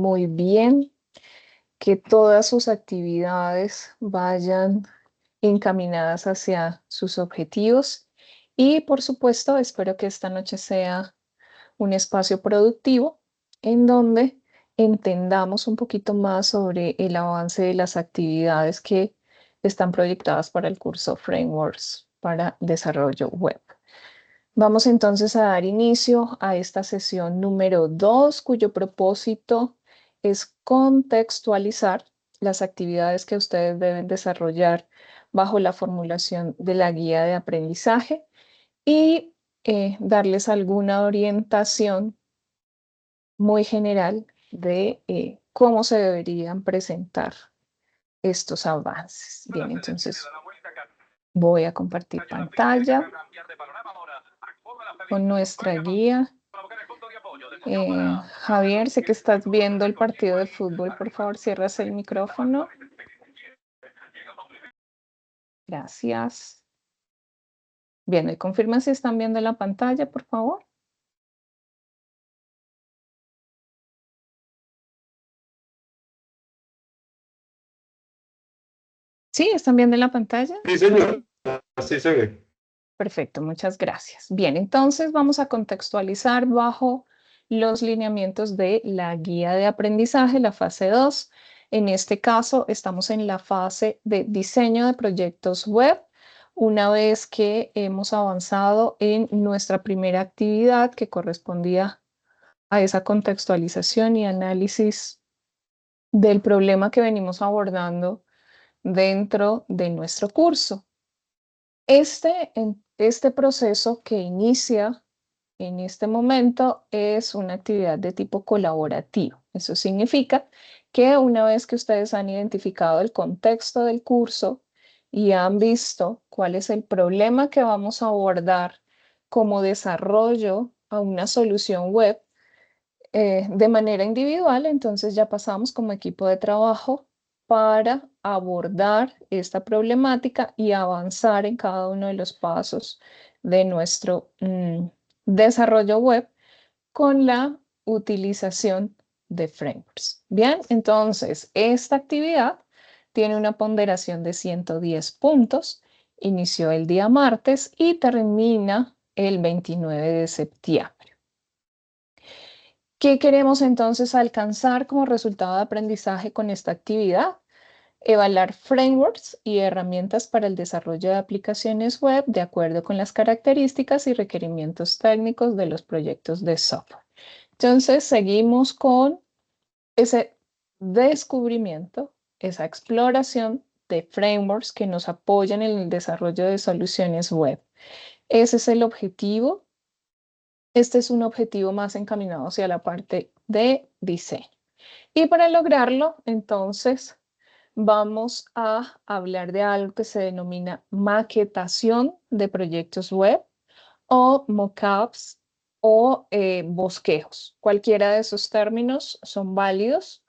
muy bien, que todas sus actividades vayan encaminadas hacia sus objetivos y, por supuesto, espero que esta noche sea un espacio productivo en donde entendamos un poquito más sobre el avance de las actividades que están proyectadas para el curso Frameworks para Desarrollo Web. Vamos entonces a dar inicio a esta sesión número 2, cuyo propósito es contextualizar las actividades que ustedes deben desarrollar bajo la formulación de la guía de aprendizaje y darles alguna orientación muy general de cómo se deberían presentar estos avances. Bien, entonces voy a compartir pantalla con nuestra guía. Javier, sé que estás viendo el partido de fútbol. Por favor, cierras el micrófono. Gracias. Bien, ¿me confirman si están viendo la pantalla, por favor? ¿Sí? ¿Están viendo la pantalla? Sí, señor. Así se ve. Perfecto, muchas gracias. Bien, entonces vamos a contextualizar bajo los lineamientos de la guía de aprendizaje, la fase 2. En este caso, estamos en la fase de diseño de proyectos web. Una vez que hemos avanzado en nuestra primera actividad que correspondía a esa contextualización y análisis del problema que venimos abordando dentro de nuestro curso. Este proceso que inicia en este momento es una actividad de tipo colaborativo. Eso significa que una vez que ustedes han identificado el contexto del curso y han visto cuál es el problema que vamos a abordar como desarrollo a una solución web de manera individual, entonces ya pasamos como equipo de trabajo para abordar esta problemática y avanzar en cada uno de los pasos de nuestro desarrollo web con la utilización de frameworks. Bien, entonces esta actividad tiene una ponderación de 110 puntos, inició el día martes y termina el 29 de septiembre. ¿Qué queremos entonces alcanzar como resultado de aprendizaje con esta actividad? Evaluar frameworks y herramientas para el desarrollo de aplicaciones web de acuerdo con las características y requerimientos técnicos de los proyectos de software. Entonces, seguimos con ese descubrimiento, esa exploración de frameworks que nos apoyan en el desarrollo de soluciones web. Ese es el objetivo. Este es un objetivo más encaminado hacia la parte de diseño. Y para lograrlo, entonces, vamos a hablar de algo que se denomina maquetación de proyectos web o mockups o bosquejos. Cualquiera de esos términos son válidos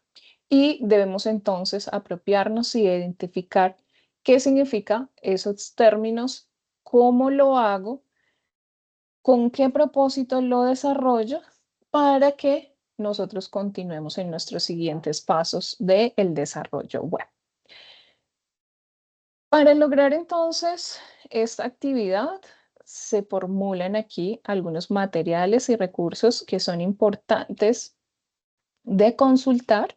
y debemos entonces apropiarnos y identificar qué significa esos términos, cómo lo hago, con qué propósito lo desarrollo para que nosotros continuemos en nuestros siguientes pasos del desarrollo web. Para lograr entonces esta actividad, se formulan aquí algunos materiales y recursos que son importantes de consultar.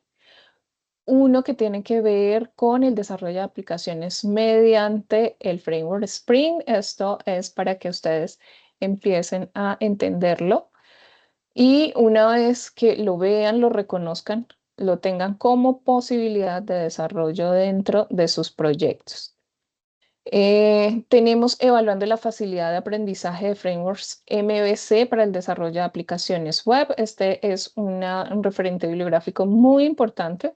Uno que tiene que ver con el desarrollo de aplicaciones mediante el framework Spring. Esto es para que ustedes empiecen a entenderlo y una vez que lo vean, lo reconozcan, lo tengan como posibilidad de desarrollo dentro de sus proyectos. Tenemos evaluando la facilidad de aprendizaje de frameworks MVC para el desarrollo de aplicaciones web. Este es un referente bibliográfico muy importante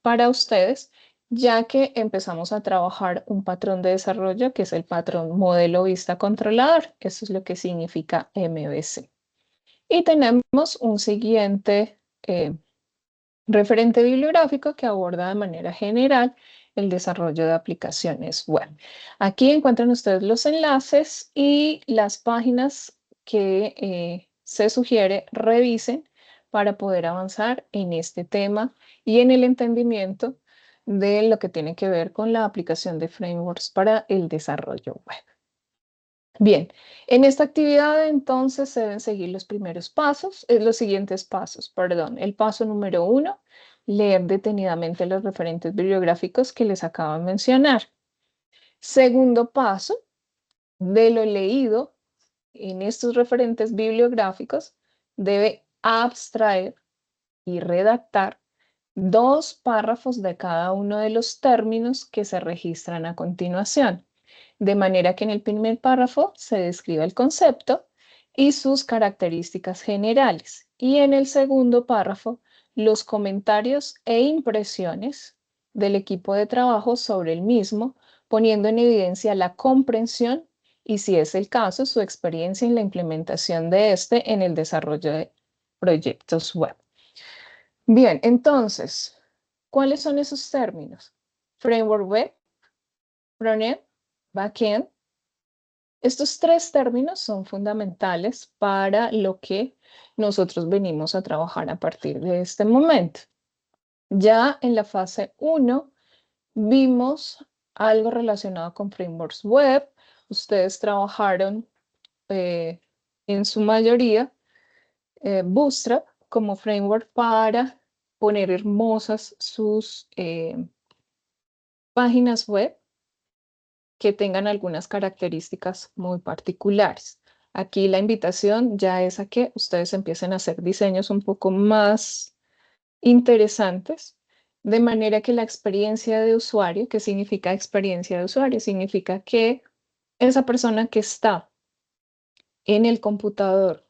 para ustedes, ya que empezamos a trabajar un patrón de desarrollo que es el patrón modelo vista controlador. Eso es lo que significa MVC. Y tenemos un siguiente referente bibliográfico que aborda de manera general el desarrollo de aplicaciones web. Aquí encuentran ustedes los enlaces y las páginas que se sugiere revisen para poder avanzar en este tema y en el entendimiento de lo que tiene que ver con la aplicación de frameworks para el desarrollo web. Bien, en esta actividad entonces se deben seguir los primeros pasos, los siguientes pasos, perdón. El paso número 1, leer detenidamente los referentes bibliográficos que les acabo de mencionar. Segundo paso, de lo leído en estos referentes bibliográficos, debe abstraer y redactar 2 párrafos de cada uno de los términos que se registran a continuación, de manera que en el primer párrafo se describa el concepto y sus características generales, y en el segundo párrafo los comentarios e impresiones del equipo de trabajo sobre el mismo, poniendo en evidencia la comprensión y, si es el caso, su experiencia en la implementación de este en el desarrollo de proyectos web. Bien, entonces, ¿cuáles son esos términos? Framework web, frontend, backend. Estos 3 términos son fundamentales para lo que nosotros venimos a trabajar a partir de este momento. Ya en la fase 1 vimos algo relacionado con frameworks web. Ustedes trabajaron en su mayoría Bootstrap como framework para poner hermosas sus páginas web que tengan algunas características muy particulares. Aquí la invitación ya es a que ustedes empiecen a hacer diseños un poco más interesantes, de manera que la experiencia de usuario, ¿qué significa experiencia de usuario? Significa que esa persona que está en el computador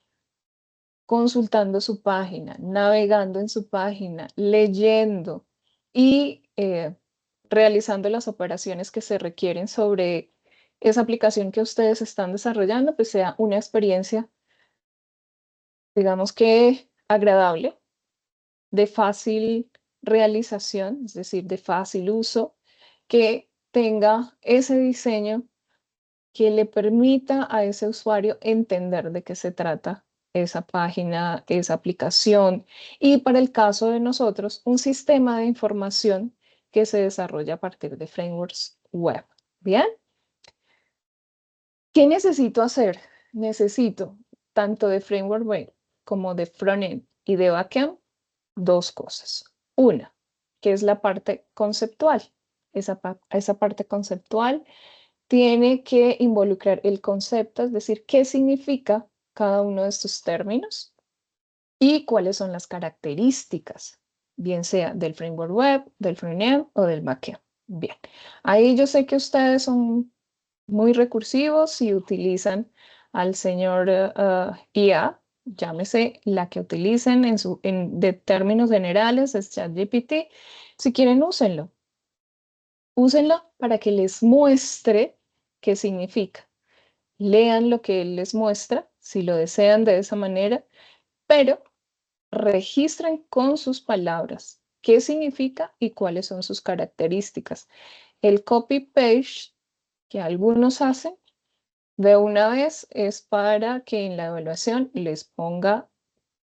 consultando su página, navegando en su página, leyendo y realizando las operaciones que se requieren sobre esa aplicación que ustedes están desarrollando, pues sea una experiencia, digamos que agradable, de fácil realización, es decir, de fácil uso, que tenga ese diseño que le permita a ese usuario entender de qué se trata esa página, esa aplicación, y para el caso de nosotros, un sistema de información que se desarrolla a partir de frameworks web. ¿Bien? ¿Qué necesito hacer? Necesito tanto de framework web como de frontend y de backend 2 cosas. Una, que es la parte conceptual. Esa parte conceptual tiene que involucrar el concepto, es decir, qué significa cada uno de estos términos y cuáles son las características, bien sea del framework web, del frontend o del backend. Bien, ahí yo sé que ustedes son muy recursivos y utilizan al señor IA, llámese la que utilicen de términos generales, es ChatGPT. Si quieren, úsenlo. Úsenlo para que les muestre qué significa. Lean lo que él les muestra, si lo desean de esa manera, pero registren con sus palabras qué significa y cuáles son sus características. El copy-paste que algunos hacen de una vez es para que en la evaluación les ponga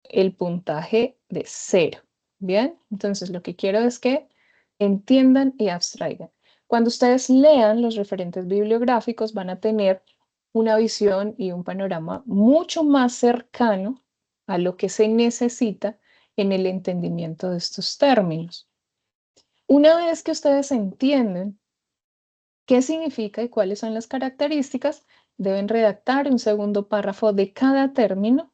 el puntaje de 0. Bien, entonces lo que quiero es que entiendan y abstraigan. Cuando ustedes lean los referentes bibliográficos van a tener una visión y un panorama mucho más cercano a lo que se necesita en el entendimiento de estos términos. Una vez que ustedes entienden qué significa y cuáles son las características, deben redactar un segundo párrafo de cada término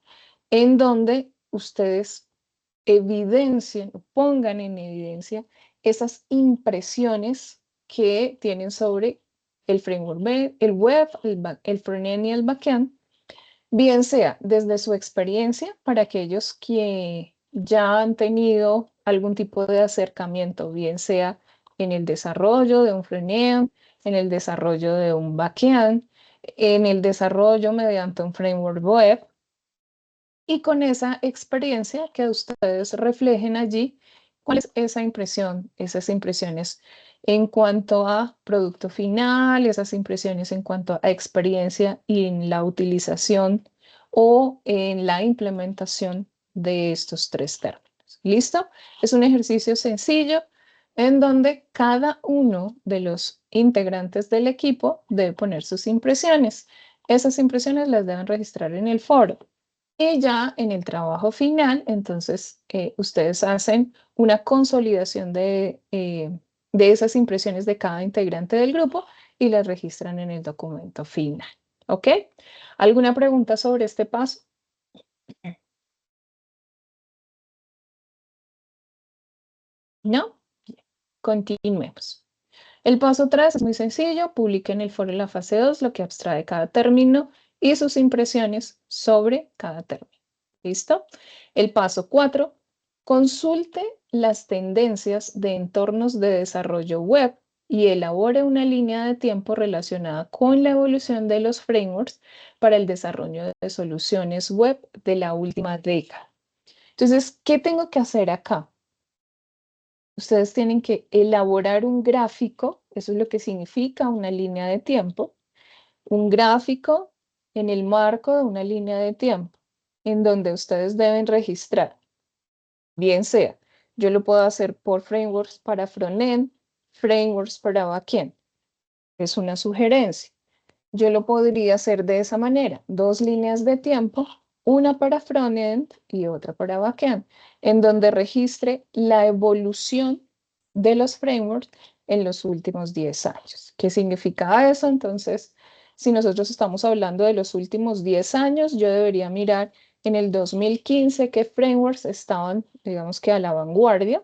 en donde ustedes evidencien o pongan en evidencia esas impresiones que tienen sobre el framework web, el frontend y el backend, bien sea desde su experiencia para aquellos que ya han tenido algún tipo de acercamiento, bien sea en el desarrollo de un frontend, en el desarrollo de un backend, en el desarrollo mediante un framework web, y con esa experiencia que ustedes reflejen allí, ¿cuál es esa impresión? Esas impresiones en cuanto a producto final, esas impresiones en cuanto a experiencia y en la utilización o en la implementación de estos tres términos. ¿Listo? Es un ejercicio sencillo en donde cada uno de los integrantes del equipo debe poner sus impresiones. Esas impresiones las deben registrar en el foro. Y ya en el trabajo final, entonces, ustedes hacen una consolidación de esas impresiones de cada integrante del grupo y las registran en el documento final. ¿Ok? ¿Alguna pregunta sobre este paso? ¿No? Continuemos. El paso 3 es muy sencillo. Publique en el foro de la fase 2 lo que abstrae cada término y sus impresiones sobre cada término. ¿Listo? El paso 4, consulte las tendencias de entornos de desarrollo web y elabore una línea de tiempo relacionada con la evolución de los frameworks para el desarrollo de soluciones web de la última década. Entonces, ¿qué tengo que hacer acá? Ustedes tienen que elaborar un gráfico, eso es lo que significa una línea de tiempo, un gráfico en el marco de una línea de tiempo, en donde ustedes deben registrar, bien sea, yo lo puedo hacer por frameworks para frontend, frameworks para backend, es una sugerencia. Yo lo podría hacer de esa manera, dos líneas de tiempo, una para frontend y otra para backend, en donde registre la evolución de los frameworks en los últimos 10 años. ¿Qué significa eso? Entonces, si nosotros estamos hablando de los últimos 10 años, yo debería mirar en el 2015 qué frameworks estaban, digamos que a la vanguardia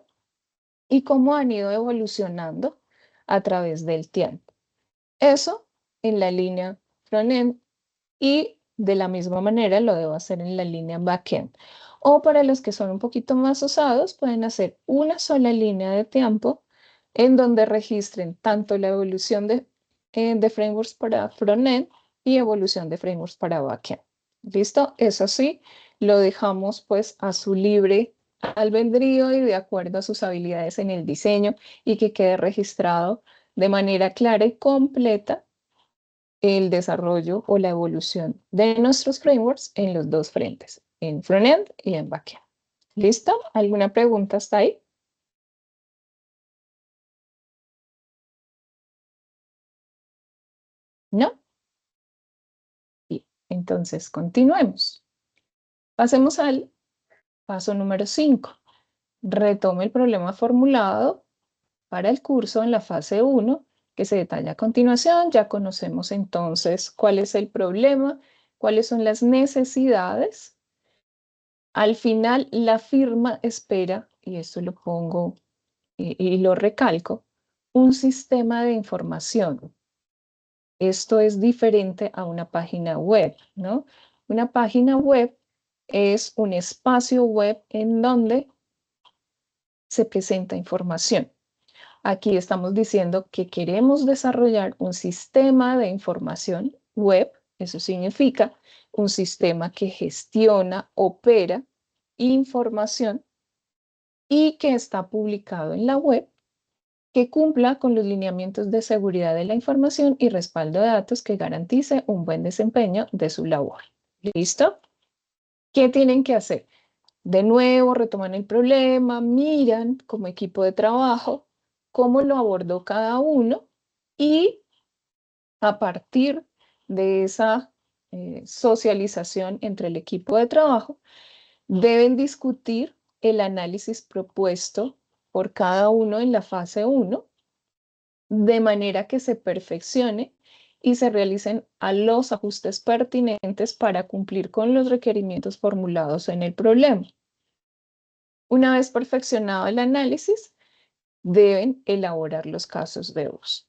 y cómo han ido evolucionando a través del tiempo. Eso en la línea frontend y de la misma manera lo debo hacer en la línea backend. O para los que son un poquito más osados, pueden hacer una sola línea de tiempo en donde registren tanto la evolución de frameworks para frontend y evolución de frameworks para backend. ¿Listo? Eso sí, lo dejamos pues a su libre albedrío y de acuerdo a sus habilidades en el diseño y que quede registrado de manera clara y completa el desarrollo o la evolución de nuestros frameworks en los dos frentes, en frontend y en backend. ¿Listo? ¿Alguna pregunta hasta ahí? ¿No? Bien, entonces continuemos. Pasemos al paso número 5. Retome el problema formulado para el curso en la fase 1 que se detalla a continuación. Ya conocemos entonces cuál es el problema, cuáles son las necesidades. Al final, la firma espera, y esto lo pongo y lo recalco, un sistema de información. Esto es diferente a una página web, ¿no? Una página web es un espacio web en donde se presenta información. Aquí estamos diciendo que queremos desarrollar un sistema de información web. Eso significa un sistema que gestiona, opera información y que está publicado en la web, que cumpla con los lineamientos de seguridad de la información y respaldo de datos que garantice un buen desempeño de su labor. ¿Listo? ¿Qué tienen que hacer? De nuevo, retoman el problema, miran como equipo de trabajo cómo lo abordó cada uno y a partir de esa socialización entre el equipo de trabajo, deben discutir el análisis propuesto por cada uno en la fase 1, de manera que se perfeccione y se realicen a los ajustes pertinentes para cumplir con los requerimientos formulados en el problema. Una vez perfeccionado el análisis, deben elaborar los casos de uso.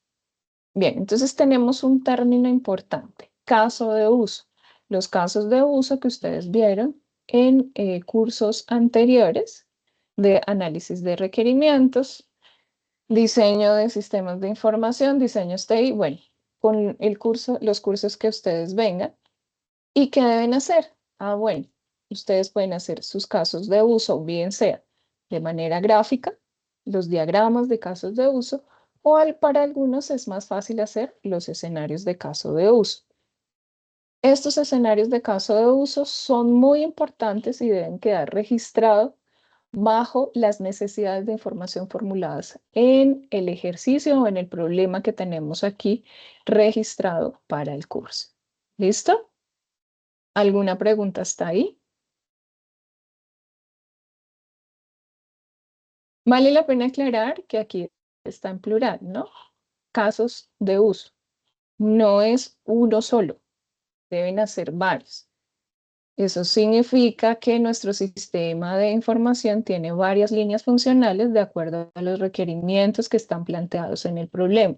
Bien, entonces tenemos un término importante, caso de uso. Los casos de uso que ustedes vieron en cursos anteriores de análisis de requerimientos, diseño de sistemas de información, diseño STI, bueno, con el curso, los cursos que ustedes vengan. ¿Y qué deben hacer? Ah, bueno, ustedes pueden hacer sus casos de uso, bien sea de manera gráfica, los diagramas de casos de uso, o para algunos es más fácil hacer los escenarios de caso de uso. Estos escenarios de caso de uso son muy importantes y deben quedar registrados bajo las necesidades de información formuladas en el ejercicio o en el problema que tenemos aquí registrado para el curso. ¿Listo? ¿Alguna pregunta hasta ahí? Vale la pena aclarar que aquí está en plural, ¿no? Casos de uso. No es uno solo, deben ser varios. Eso significa que nuestro sistema de información tiene varias líneas funcionales de acuerdo a los requerimientos que están planteados en el problema,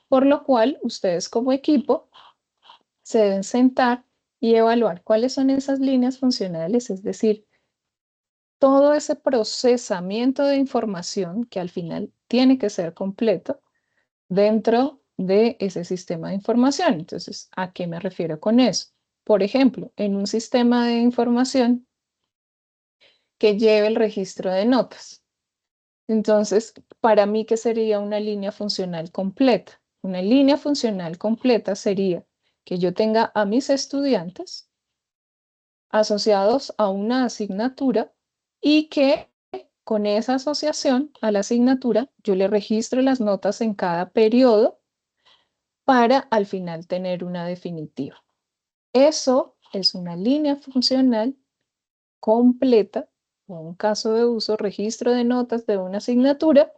por lo cual ustedes como equipo se deben sentar y evaluar cuáles son esas líneas funcionales, es decir, todo ese procesamiento de información que al final tiene que ser completo dentro de ese sistema de información. Entonces, ¿a qué me refiero con eso? Por ejemplo, en un sistema de información que lleve el registro de notas. Entonces, para mí, ¿qué sería una línea funcional completa? Una línea funcional completa sería que yo tenga a mis estudiantes asociados a una asignatura y que con esa asociación a la asignatura yo le registro las notas en cada periodo para al final tener una definitiva. Eso es una línea funcional completa o un caso de uso, registro de notas de una asignatura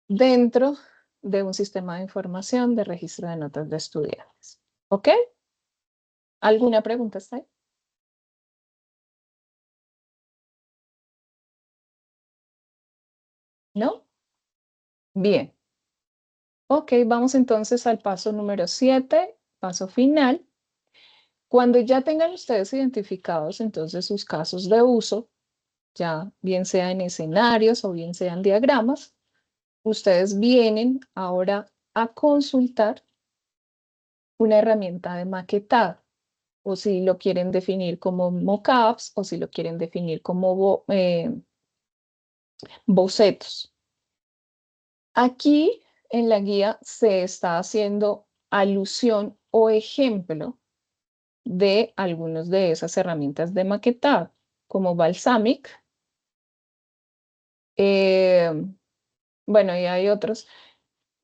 dentro de un sistema de información de registro de notas de estudiantes. ¿Ok? ¿Alguna pregunta hasta ahí? ¿No? Bien. Ok, vamos entonces al paso número 7, paso final. Cuando ya tengan ustedes identificados entonces sus casos de uso, ya bien sea en escenarios o bien sean diagramas, ustedes vienen ahora a consultar una herramienta de maquetado, o si lo quieren definir como mockups, o si lo quieren definir como bocetos. Aquí en la guía se está haciendo alusión o ejemplo de algunas de esas herramientas de maquetado, como Balsamic. Bueno, y hay otros.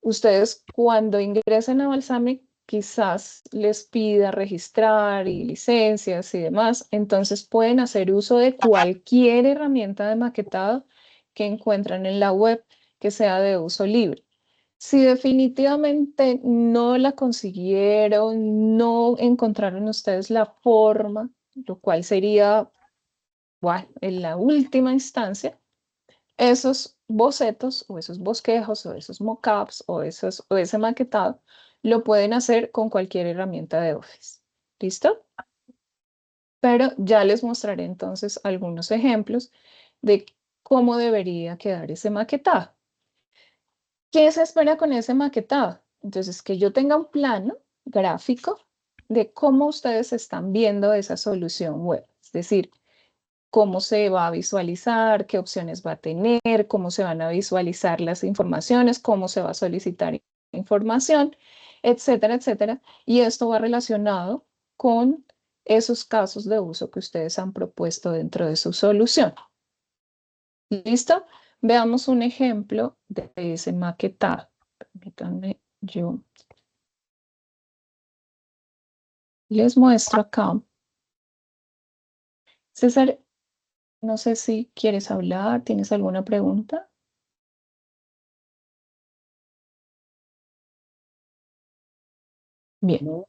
Ustedes cuando ingresen a Balsamic quizás les pida registrar y licencias y demás, entonces pueden hacer uso de cualquier herramienta de maquetado que encuentran en la web que sea de uso libre. Si definitivamente no la consiguieron, no encontraron ustedes la forma, lo cual sería, bueno, en la última instancia, esos bocetos o esos bosquejos o esos mockups o ese maquetado lo pueden hacer con cualquier herramienta de Office. ¿Listo? Pero ya les mostraré entonces algunos ejemplos de cómo debería quedar ese maquetado. ¿Qué se espera con ese maquetado? Entonces, que yo tenga un plano gráfico de cómo ustedes están viendo esa solución web. Es decir, cómo se va a visualizar, qué opciones va a tener, cómo se van a visualizar las informaciones, cómo se va a solicitar información, etcétera, etcétera. Y esto va relacionado con esos casos de uso que ustedes han propuesto dentro de su solución. ¿Listo? Veamos un ejemplo de ese maquetado. Permítanme, yo les muestro acá. César, no sé si quieres hablar, ¿tienes alguna pregunta? Bien. No,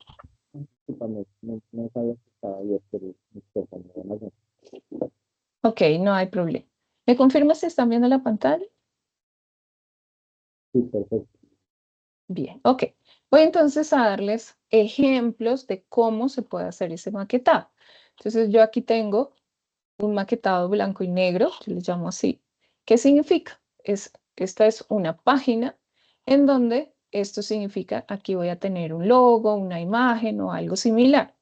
discúlpame, no sabía que estaba yo, pero discúlpame, no. Ok, no hay problema. ¿Me confirmas si están viendo la pantalla? Sí, perfecto. Bien, ok. Voy entonces a darles ejemplos de cómo se puede hacer ese maquetado. Entonces yo aquí tengo un maquetado blanco y negro, yo le llamo así. ¿Qué significa? Esta es una página en donde esto significa aquí voy a tener un logo, una imagen o algo similar.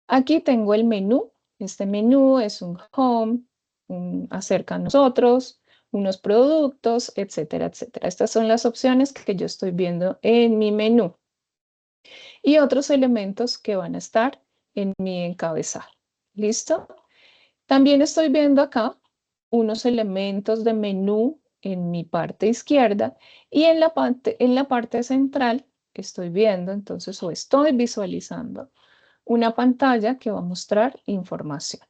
Aquí tengo el menú. Este menú es un home, un acerca a nosotros, unos productos, etcétera, etcétera. Estas son las opciones que yo estoy viendo en mi menú. y otros elementos que van a estar en mi encabezado. ¿Listo? También estoy viendo acá unos elementos de menú en mi parte izquierda y en la parte central estoy viendo entonces o estoy visualizando una pantalla que va a mostrar información.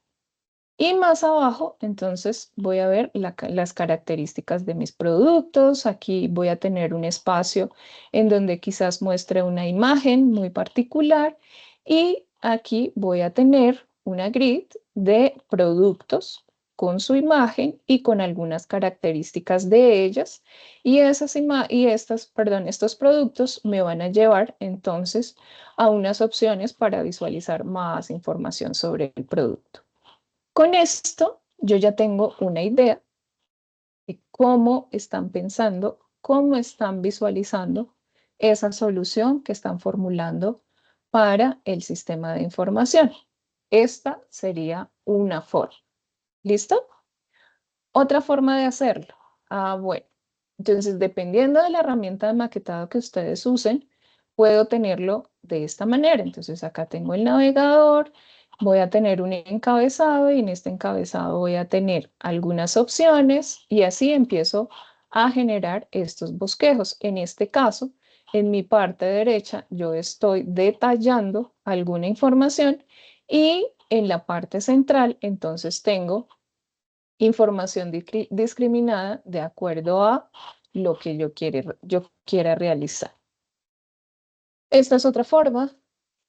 Y más abajo, entonces, voy a ver las características de mis productos. Aquí voy a tener un espacio en donde quizás muestre una imagen muy particular. Y aquí voy a tener una grid de productos con su imagen y con algunas características de ellas. Y estos productos me van a llevar entonces a unas opciones para visualizar más información sobre el producto. Con esto, yo ya tengo una idea de cómo están pensando, cómo están visualizando esa solución que están formulando para el sistema de información. Esta sería una forma. ¿Listo? Otra forma de hacerlo. Bueno, entonces dependiendo de la herramienta de maquetado que ustedes usen, puedo tenerlo de esta manera. Entonces acá tengo el navegador, voy a tener un encabezado y en este encabezado voy a tener algunas opciones y así empiezo a generar estos bosquejos. En este caso, en mi parte derecha, yo estoy detallando alguna información y en la parte central, entonces tengo información discriminada de acuerdo a lo que yo quiera realizar. Esta es otra forma.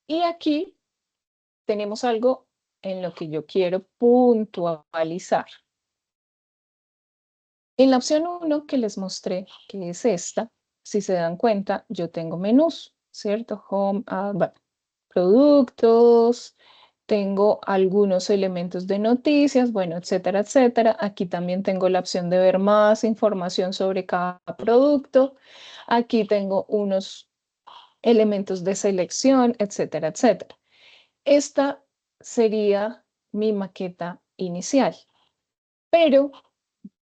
Y aquí tenemos algo en lo que yo quiero puntualizar. En la opción 1 que les mostré, que es esta, si se dan cuenta, yo tengo menús, ¿cierto? Home, bueno, productos, tengo algunos elementos de noticias, bueno, etcétera, etcétera. Aquí también tengo la opción de ver más información sobre cada producto. Aquí tengo unos elementos de selección, etcétera, etcétera. Esta sería mi maqueta inicial, pero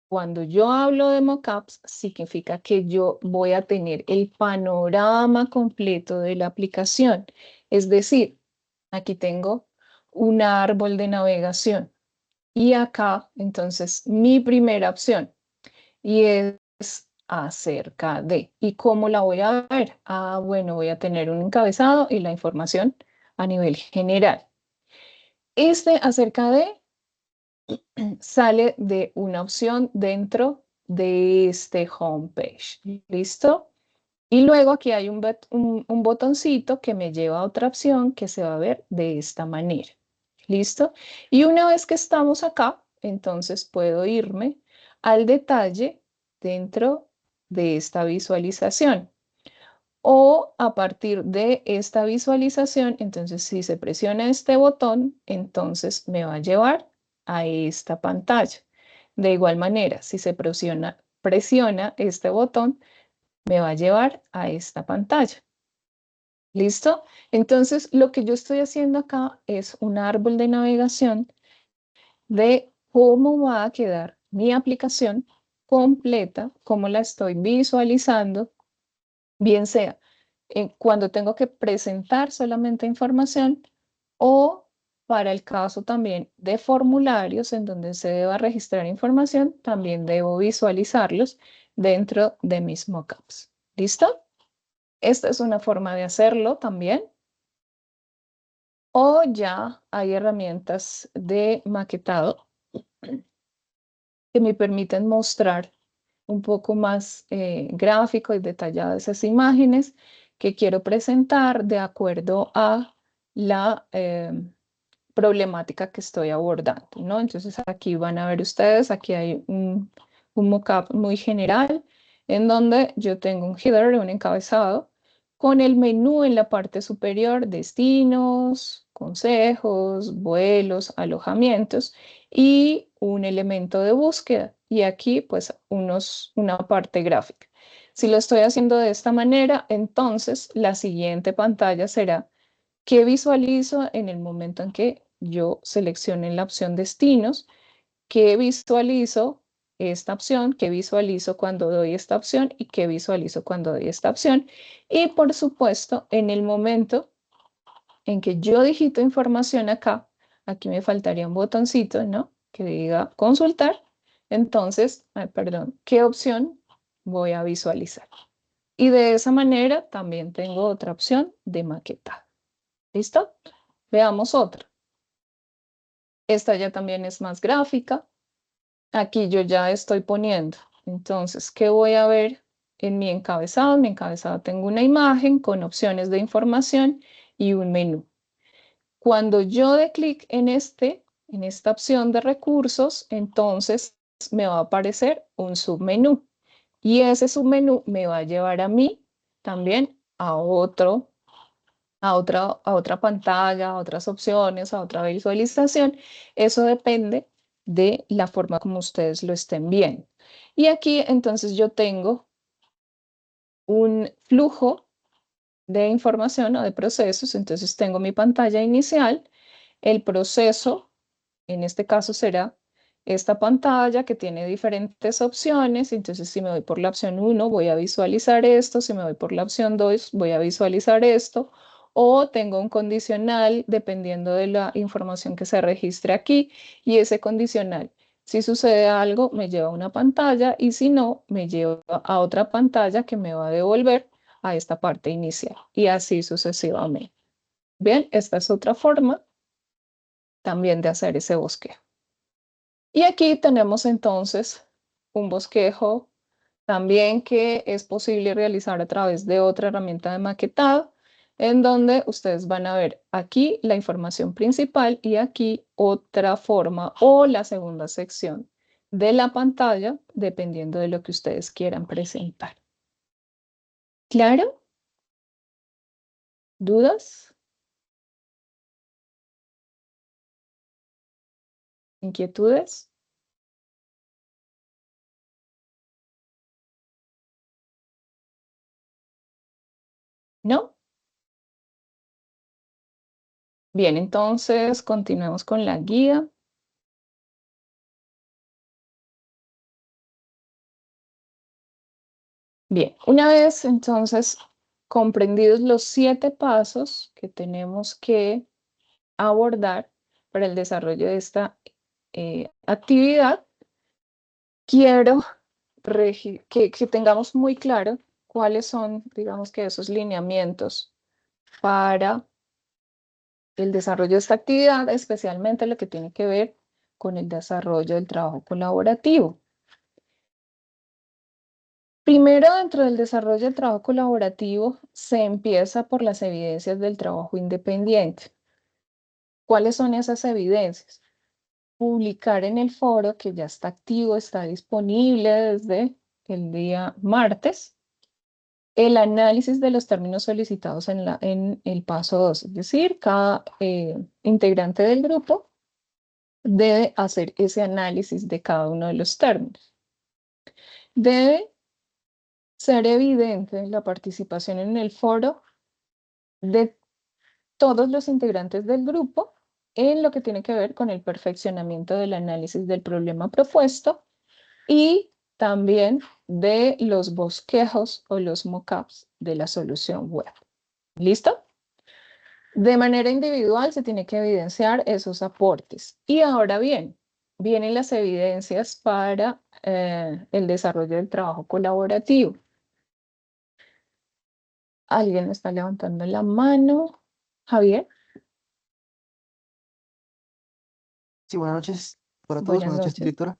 cuando yo hablo de mockups, significa que yo voy a tener el panorama completo de la aplicación. Es decir, aquí tengo un árbol de navegación y acá, entonces, mi primera opción y es acerca de. ¿Y cómo la voy a ver? Bueno, voy a tener un encabezado y la información a nivel general. Este acerca de sale de una opción dentro de este homepage. ¿Listo? Y luego aquí hay un botoncito que me lleva a otra opción que se va a ver de esta manera. ¿Listo? Y una vez que estamos acá, entonces puedo irme al detalle dentro de esta visualización. O a partir de esta visualización, entonces si se presiona este botón, entonces me va a llevar a esta pantalla. De igual manera, si se presiona este botón, me va a llevar a esta pantalla. ¿Listo? Entonces, lo que yo estoy haciendo acá es un árbol de navegación de cómo va a quedar mi aplicación completa, cómo la estoy visualizando, bien sea cuando tengo que presentar solamente información o para el caso también de formularios en donde se deba registrar información, también debo visualizarlos dentro de mis mockups. ¿Listo? Esta es una forma de hacerlo también. O ya hay herramientas de maquetado que me permiten mostrar un poco más gráfico y detallado esas imágenes que quiero presentar de acuerdo a la problemática que estoy abordando, ¿no? Entonces aquí van a ver ustedes, aquí hay un mockup muy general en donde yo tengo un header, un encabezado, con el menú en la parte superior, destinos, consejos, vuelos, alojamientos y un elemento de búsqueda. Y aquí pues una parte gráfica. Si lo estoy haciendo de esta manera, entonces la siguiente pantalla será ¿qué visualizo en el momento en que yo seleccione la opción destinos? ¿Qué visualizo esta opción, qué visualizo cuando doy esta opción y qué visualizo cuando doy esta opción. Y por supuesto, en el momento en que yo digito información acá, aquí me faltaría un botoncito, ¿no? Que diga consultar. Entonces, perdón, ¿qué opción voy a visualizar? Y de esa manera también tengo otra opción de maquetar. ¿Listo? Veamos otra. Esta ya también es más gráfica. Aquí yo ya estoy poniendo. Entonces, ¿qué voy a ver en mi encabezado? En mi encabezado tengo una imagen con opciones de información y un menú. Cuando yo dé clic en esta opción de recursos, entonces me va a aparecer un submenú. Y ese submenú me va a llevar a mí también a otra pantalla, a otras opciones, a otra visualización. Eso depende de la forma como ustedes lo estén viendo. Y aquí entonces yo tengo un flujo de información o de procesos. Entonces tengo mi pantalla inicial, el proceso, en este caso será esta pantalla que tiene diferentes opciones. Entonces si me voy por la opción 1 voy a visualizar esto, si me voy por la opción 2 voy a visualizar esto, o tengo un condicional dependiendo de la información que se registre aquí, y ese condicional, si sucede algo, me lleva a una pantalla, y si no, me lleva a otra pantalla que me va a devolver a esta parte inicial, y así sucesivamente. Bien, esta es otra forma también de hacer ese bosquejo. Y aquí tenemos entonces un bosquejo también que es posible realizar a través de otra herramienta de maquetado, en donde ustedes van a ver aquí la información principal y aquí otra forma o la segunda sección de la pantalla, dependiendo de lo que ustedes quieran presentar. ¿Claro? ¿Dudas? ¿Inquietudes? ¿No? Bien, entonces continuemos con la guía. Bien, una vez entonces comprendidos los 7 pasos que tenemos que abordar para el desarrollo de esta actividad, quiero que tengamos muy claro cuáles son, digamos que esos lineamientos para el desarrollo de esta actividad, especialmente lo que tiene que ver con el desarrollo del trabajo colaborativo. Primero, dentro del desarrollo del trabajo colaborativo, se empieza por las evidencias del trabajo independiente. ¿Cuáles son esas evidencias? Publicar en el foro, que ya está activo, está disponible desde el día martes, el análisis de los términos solicitados en el paso 2. Es decir, cada integrante del grupo debe hacer ese análisis de cada uno de los términos. Debe ser evidente la participación en el foro de todos los integrantes del grupo en lo que tiene que ver con el perfeccionamiento del análisis del problema propuesto y también de los bosquejos o los mockups de la solución web. ¿Listo? De manera individual se tiene que evidenciar esos aportes. Y ahora bien, vienen las evidencias para el desarrollo del trabajo colaborativo. ¿Alguien está levantando la mano? Javier. Sí, buenas noches para todos, Buenas buenas noches, noches. directora.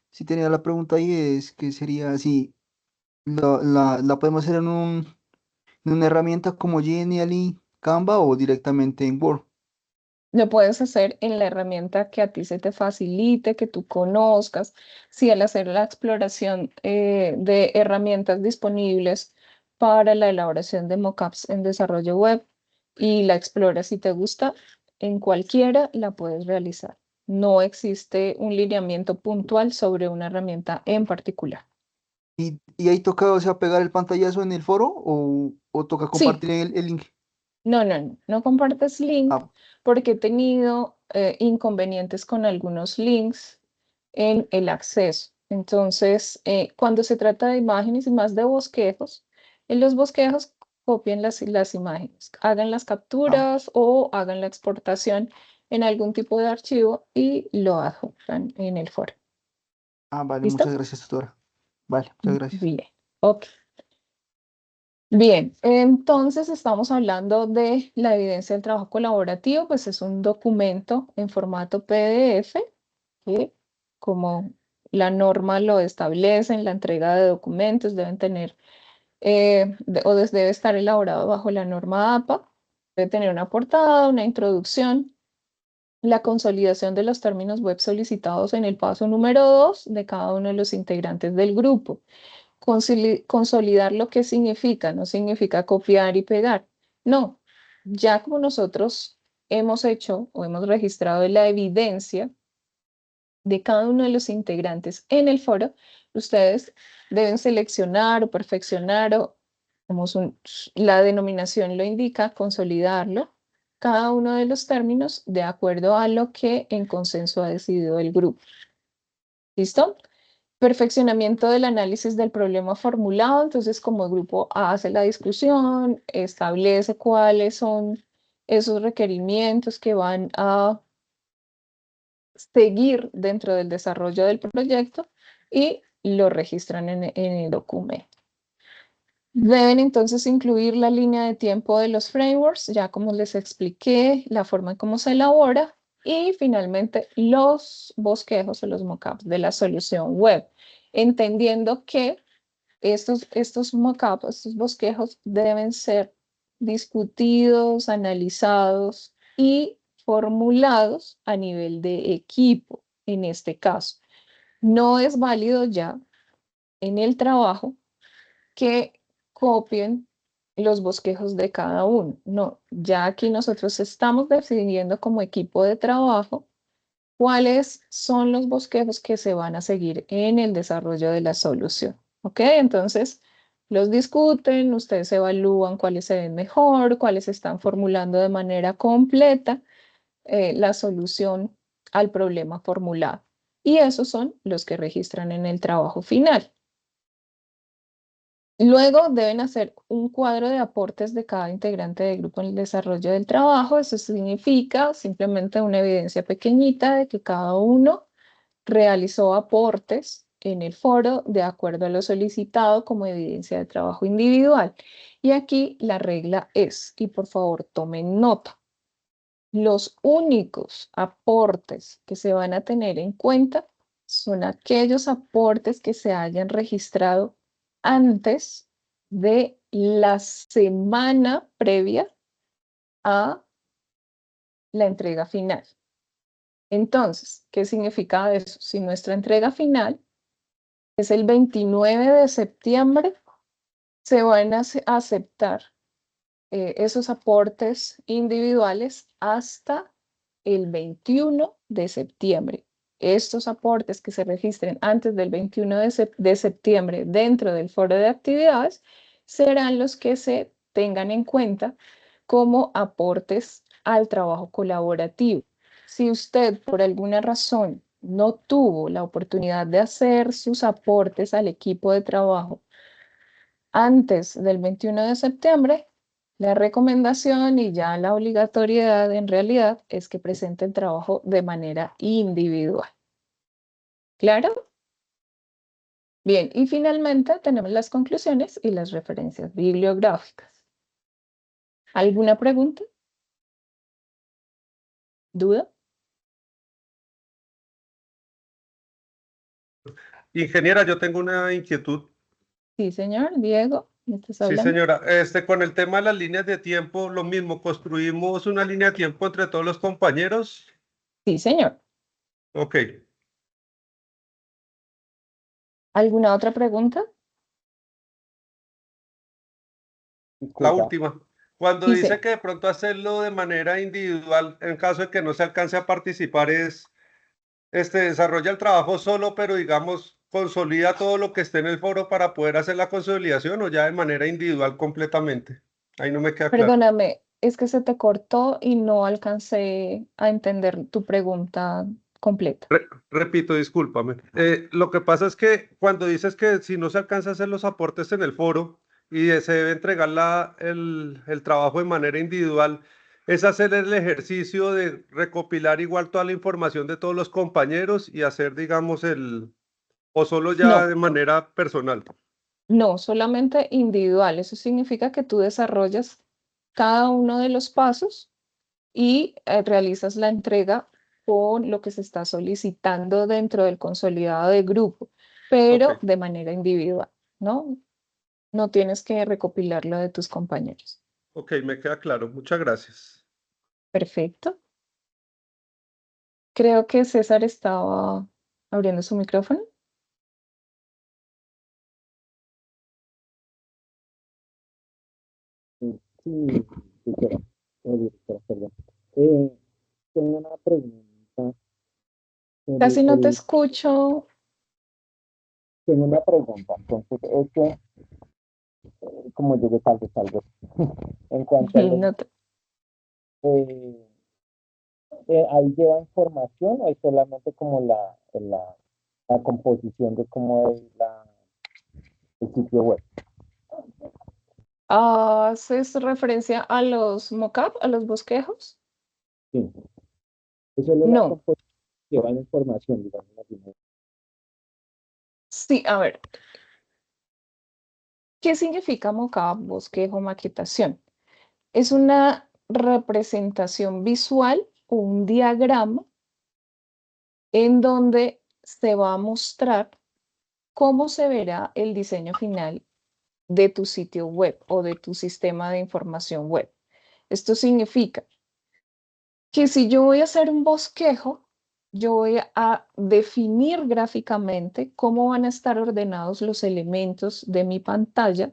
Sí, tenía la pregunta ahí, es que sería si la podemos hacer en una herramienta como Genially, Canva o directamente en Word. Lo puedes hacer en la herramienta que a ti se te facilite, que tú conozcas. Si al hacer la exploración de herramientas disponibles para la elaboración de mockups en desarrollo web y la exploras y te gusta, en cualquiera la puedes realizar. No existe un lineamiento puntual sobre una herramienta en particular. Y ahí toca, o sea, pegar el pantallazo en el foro o toca Sí, compartir el link. no compartes link Ah, porque he tenido inconvenientes con algunos links en el acceso. Entonces, cuando se trata de imágenes y más de bosquejos, en los bosquejos copien las imágenes, hagan las capturas o hagan la exportación en algún tipo de archivo y lo adjuntan en el foro. Vale, ¿Listo? muchas gracias, tutora. Vale, muchas gracias. Bien, ok. Bien, entonces estamos hablando de la evidencia del trabajo colaborativo, pues es un documento en formato PDF que, como la norma lo establece, en la entrega de documentos deben tener debe estar elaborado bajo la norma APA, debe tener una portada, una introducción, la consolidación de los términos web solicitados en el paso número 2 de cada uno de los integrantes del grupo. Consolidar lo que significa, no significa copiar y pegar. No, ya como nosotros hemos hecho o hemos registrado la evidencia de cada uno de los integrantes en el foro, ustedes deben seleccionar o perfeccionar o como la denominación lo indica, consolidarlo, cada uno de los términos de acuerdo a lo que en consenso ha decidido el grupo. ¿Listo? Perfeccionamiento del análisis del problema formulado. Entonces, como el grupo hace la discusión, establece cuáles son esos requerimientos que van a seguir dentro del desarrollo del proyecto y lo registran en el documento. Deben entonces incluir la línea de tiempo de los frameworks, ya como les expliqué, la forma en cómo se elabora, y finalmente los bosquejos o los mockups de la solución web, entendiendo que estos mockups, estos bosquejos deben ser discutidos, analizados y formulados a nivel de equipo, en este caso. No es válido ya en el trabajo que copien los bosquejos de cada uno. No, ya aquí nosotros estamos decidiendo como equipo de trabajo cuáles son los bosquejos que se van a seguir en el desarrollo de la solución. ¿Ok? Entonces, los discuten, ustedes evalúan cuáles se ven mejor, cuáles están formulando de manera completa la solución al problema formulado. Y esos son los que registran en el trabajo final. Luego deben hacer un cuadro de aportes de cada integrante del grupo en el desarrollo del trabajo. Eso significa simplemente una evidencia pequeñita de que cada uno realizó aportes en el foro de acuerdo a lo solicitado como evidencia de trabajo individual. Y aquí la regla es, y por favor tomen nota, los únicos aportes que se van a tener en cuenta son aquellos aportes que se hayan registrado antes de la semana previa a la entrega final. Entonces, ¿qué significa eso? Si nuestra entrega final es el 29 de septiembre, se van a aceptar esos aportes individuales hasta el 21 de septiembre. Estos aportes que se registren antes del 21 de septiembre dentro del foro de actividades serán los que se tengan en cuenta como aportes al trabajo colaborativo. Si usted por alguna razón no tuvo la oportunidad de hacer sus aportes al equipo de trabajo antes del 21 de septiembre, la recomendación y ya la obligatoriedad en realidad es que presente el trabajo de manera individual. ¿Claro? Bien, y finalmente tenemos las conclusiones y las referencias bibliográficas. ¿Alguna pregunta? ¿Duda? Ingeniera, yo tengo una inquietud. Sí, señor. Diego, ¿me estás Sí, hablando? señora. Con el tema de las líneas de tiempo, lo mismo, construimos una línea de tiempo entre todos los compañeros. Sí, señor. Ok. ¿Alguna otra pregunta? La Disculpa, última. Cuando dice Dice, que de pronto hacerlo de manera individual, en caso de que no se alcance a participar, desarrolla el trabajo solo, pero digamos, consolida todo lo que esté en el foro para poder hacer la consolidación o ya de manera individual completamente. Ahí no me queda claro. perdóname, es que se te cortó y no alcancé a entender tu pregunta completa. Repito, discúlpame. Lo que pasa es que cuando dices que si no se alcanza a hacer los aportes en el foro y se debe entregar el trabajo de manera individual, es hacer el ejercicio de recopilar igual toda la información de todos los compañeros y hacer, digamos, o solo ya No, de manera personal. no, solamente individual. Eso significa que tú desarrollas cada uno de los pasos y realizas la entrega con lo que se está solicitando dentro del consolidado de grupo, pero Ok, de manera individual, ¿no? No tienes que recopilarlo de tus compañeros. ok, me queda claro. Muchas gracias. Perfecto. Creo que César estaba abriendo su micrófono. Sí, directora, directora, perdón. Tengo una pregunta sobre Casi no te escucho. tengo una pregunta. Entonces, es que, como llegué tarde, tal vez, en cuanto a los, No te- eh, ¿ahí lleva información o es solamente como la composición de cómo es el sitio web? ¿Haces referencia a los mockup, a los bosquejos? Sí, es solo la No. composición que lleva la información, digamos así, ¿no? Sí, a ver, ¿qué significa mockup, bosquejo, maquetación? Es una representación visual o un diagrama en donde se va a mostrar cómo se verá el diseño final de tu sitio web o de tu sistema de información web. Esto significa que si yo voy a hacer un bosquejo, yo voy a definir gráficamente cómo van a estar ordenados los elementos de mi pantalla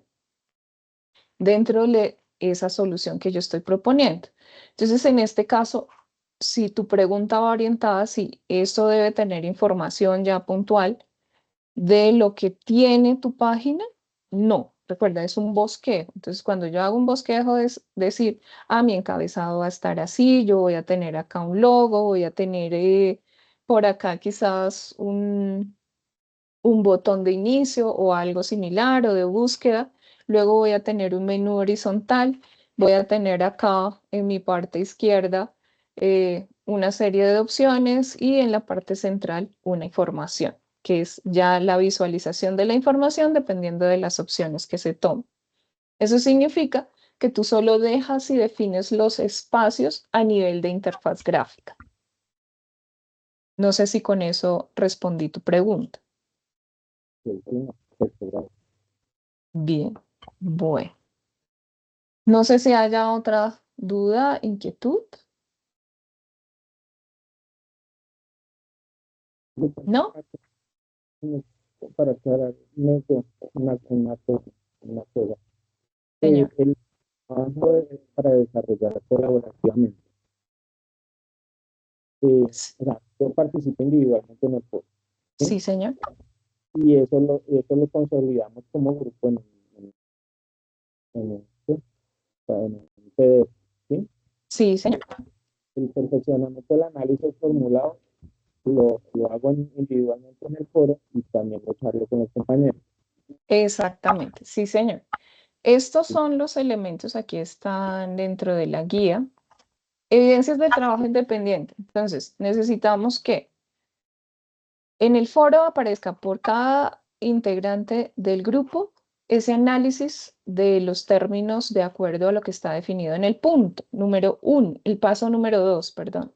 dentro de esa solución que yo estoy proponiendo. Entonces, en este caso, si tu pregunta va orientada, si esto debe tener información ya puntual de lo que tiene tu página, no. Recuerda, es un bosquejo. Entonces, cuando yo hago un bosquejo es decir, mi encabezado va a estar así, yo voy a tener acá un logo, voy a tener por acá quizás un botón de inicio o algo similar o de búsqueda. Luego voy a tener un menú horizontal. Voy a tener acá en mi parte izquierda una serie de opciones y en la parte central una información, que es ya la visualización de la información dependiendo de las opciones que se tomen. Eso significa que tú solo dejas y defines los espacios a nivel de interfaz gráfica. No sé si con eso respondí tu pregunta. Sí, sí, no, perfecto, gracias. Bien, bueno. No sé si haya otra duda, inquietud. ¿No? Para aclarar una cosa, una cosa. Señor. El trabajo para desarrollar colaborativamente. O sea, yo participo individualmente en el foro, ¿sí? Sí, señor. Y eso lo consolidamos como grupo en, ¿sí? O sea, en el PDF, ¿sí? Sí, señor. El perfeccionamiento del análisis formulado lo hago individualmente en el foro y también lo charlo con los compañeros. Exactamente. Sí, señor. Estos son los elementos, aquí están dentro de la guía. Evidencias del trabajo independiente. Entonces, necesitamos que en el foro aparezca por cada integrante del grupo ese análisis de los términos de acuerdo a lo que está definido en el punto número 1, el paso número 2, perdón.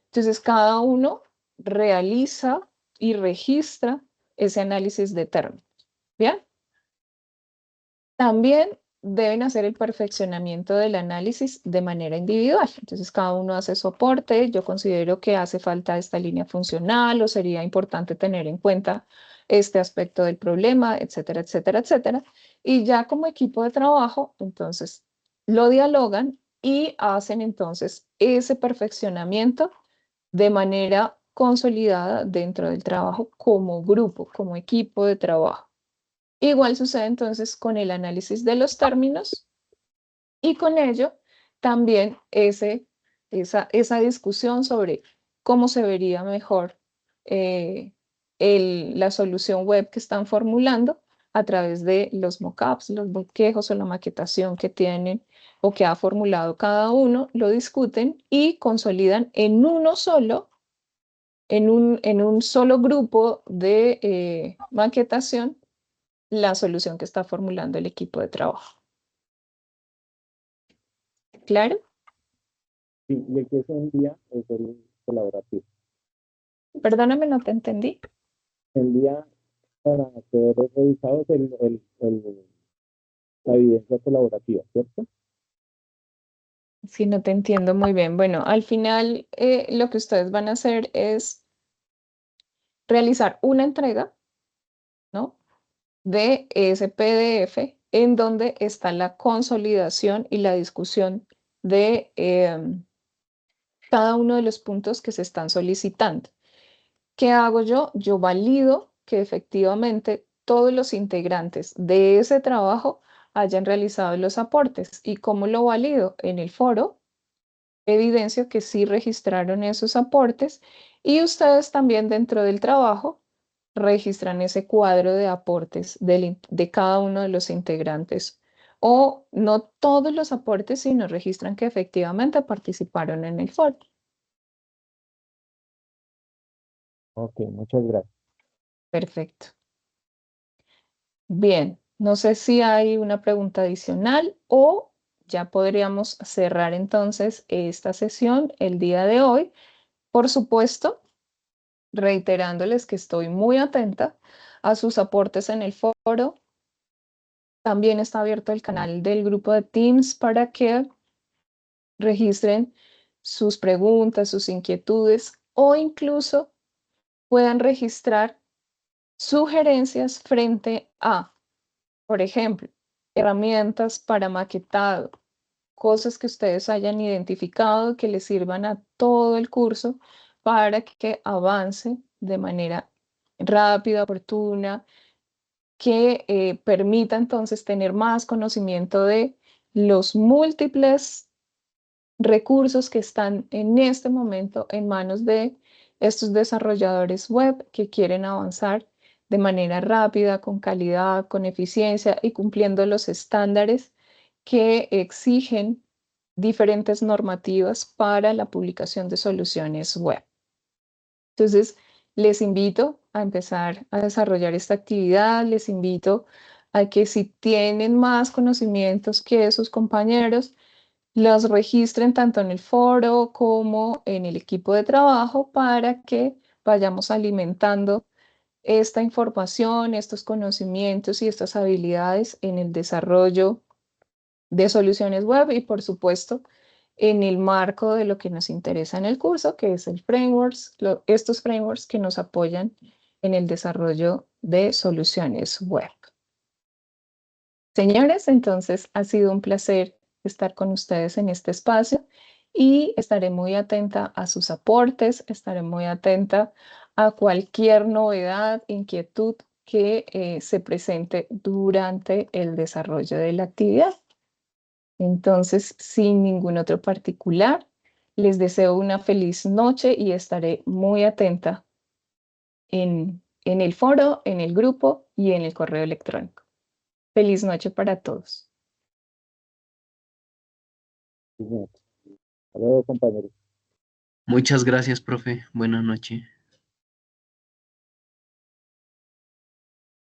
Entonces, cada uno realiza y registra ese análisis de términos. ¿Bien? También deben hacer el perfeccionamiento del análisis de manera individual. Entonces, cada uno hace su aporte. Yo considero que hace falta esta línea funcional o sería importante tener en cuenta este aspecto del problema, etcétera, etcétera, etcétera. Y ya como equipo de trabajo, entonces, lo dialogan y hacen entonces ese perfeccionamiento de manera consolidada dentro del trabajo como grupo, como equipo de trabajo. Igual sucede entonces con el análisis de los términos y con ello también esa discusión sobre cómo se vería mejor la solución web que están formulando a través de los mockups, los bosquejos o la maquetación que tienen o que ha formulado cada uno, lo discuten y consolidan en uno solo, en un solo grupo de maquetación, la solución que está formulando el equipo de trabajo. ¿Claro? Sí, y el que se envía es el colaborativo. Perdóname, no te entendí. Se envía para ser revisado la evidencia colaborativa, ¿cierto? Sí, no te entiendo muy bien. Bueno, al final lo que ustedes van a hacer es realizar una entrega, ¿no? De ese PDF en donde está la consolidación y la discusión de cada uno de los puntos que se están solicitando. ¿Qué hago yo? Yo valido que efectivamente todos los integrantes de ese trabajo hayan realizado los aportes. ¿Y cómo lo valido? En el foro evidencio que sí registraron esos aportes y ustedes también dentro del trabajo registran ese cuadro de aportes de cada uno de los integrantes. O no todos los aportes, sino registran que efectivamente participaron en el foro. Ok, muchas gracias. Perfecto. Bien, no sé si hay una pregunta adicional o ya podríamos cerrar entonces esta sesión el día de hoy. Por supuesto, reiterándoles que estoy muy atenta a sus aportes en el foro. También está abierto el canal del grupo de Teams para que registren sus preguntas, sus inquietudes o incluso puedan registrar sugerencias frente a, por ejemplo, herramientas para maquetado, cosas que ustedes hayan identificado que les sirvan a todo el curso para que avance de manera rápida, oportuna, que permita entonces tener más conocimiento de los múltiples recursos que están en este momento en manos de estos desarrolladores web que quieren avanzar de manera rápida, con calidad, con eficiencia y cumpliendo los estándares que exigen diferentes normativas para la publicación de soluciones web. Entonces, les invito a empezar a desarrollar esta actividad, les invito a que si tienen más conocimientos que sus compañeros, los registren tanto en el foro como en el equipo de trabajo para que vayamos alimentando esta información, estos conocimientos y estas habilidades en el desarrollo de soluciones web y, por supuesto, en el marco de lo que nos interesa en el curso, que es el frameworks, estos frameworks que nos apoyan en el desarrollo de soluciones web. Señores, entonces ha sido un placer estar con ustedes en este espacio y estaré muy atenta a sus aportes, estaré muy atenta a cualquier novedad, inquietud que se presente durante el desarrollo de la actividad. Entonces, sin ningún otro particular, les deseo una feliz noche y estaré muy atenta en el foro, en el grupo y en el correo electrónico. Feliz noche para todos. Hasta luego, compañeros. Muchas gracias, profe. Buenas noches.